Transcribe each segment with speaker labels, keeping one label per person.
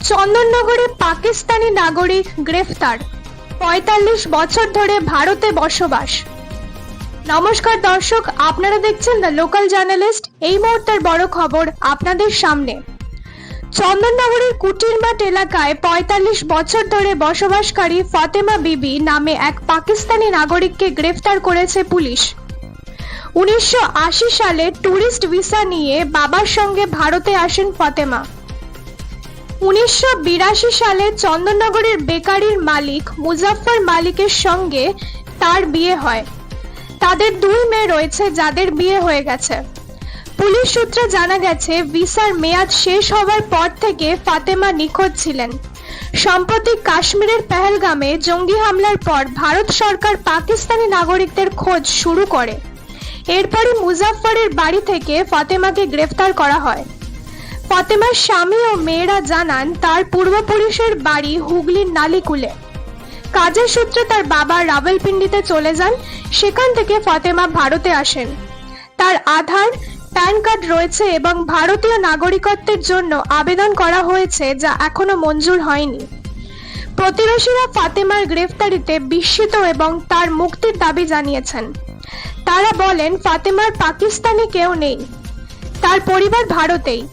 Speaker 1: চন্দননগরে পাকিস্তানি নাগরিক গ্রেফতার, ৪৫ বছর ধরে ভারতে বসবাস। নমস্কার দর্শক, আপনারা দেখছেন দ্য লোকাল জার্নালিস্ট। এই মুহূর্তের বড় খবর আপনাদের সামনে। চন্দননগরের কুটিরমাঠ এলাকায় ৪৫ বছর ধরে বসবাসকারী ফাতেমা বিবি নামে এক পাকিস্তানি নাগরিককে গ্রেফতার করেছে পুলিশ। ১৯৮০ সালে ট্যুরিস্ট ভিসা নিয়ে বাবার সঙ্গে ভারতে আসেন ফাতেমা। ১৯৮২ সালে চন্দননগরের বেকারির মালিক মুজাফফর মালিকের সঙ্গে তার বিয়ে হয়। তাদের ২ মেয়ে রয়েছে, যাদের বিয়ে হয়ে গেছে। পুলিশ সূত্রে জানা গেছে, ভিসার মেয়াদ শেষ হওয়ার পর থেকে ফাতেমা নিখোঁজ ছিলেন। সম্প্রতি কাশ্মীরের পেহেলগামে জঙ্গি হামলার পর ভারত সরকার পাকিস্তানি নাগরিকদের খোঁজ শুরু করে। এরপরই মুজাফফরের বাড়ি থেকে ফাতেমাকে গ্রেফতার করা হয়। ফাতেমার স্বামী ও মেয়েরা জানান, তার পূর্বপুরুষের বাড়ি হুগলির নালিকুলে। কাজের সূত্রে তার বাবা রাওয়ালপিন্ডিতে চলে যান। সেখান থেকে ফাতেমা ভারতে আসেন। তার আধার, প্যান কার্ড রয়েছে এবং ভারতীয় নাগরিকত্বের জন্য আবেদন করা হয়েছে, যা এখনো মঞ্জুর হয়নি। প্রতিবেশীরা ফাতেমার গ্রেফতারিতে বিস্মিত এবং তার মুক্তির দাবি জানিয়েছেন। তারা বলেন, ফাতেমার পাকিস্তানি কেউ নেই, তার পরিবার ভারতেই।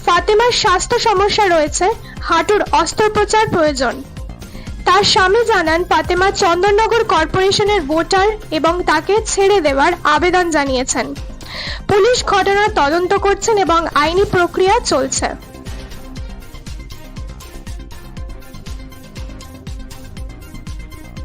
Speaker 1: ফাতেমার স্বাস্থ্য সমস্যা রয়েছে, হাঁটুর অস্ত্রোপচার প্রয়োজন। তার স্বামী জানান, ফাতেমা চন্দননগর কর্পোরেশনের ভোটার এবং তাকে ছেড়ে দেওয়ার আবেদন জানিয়েছেন। পুলিশ ঘটনার তদন্ত করছেন এবং আইনি প্রক্রিয়া চলছে।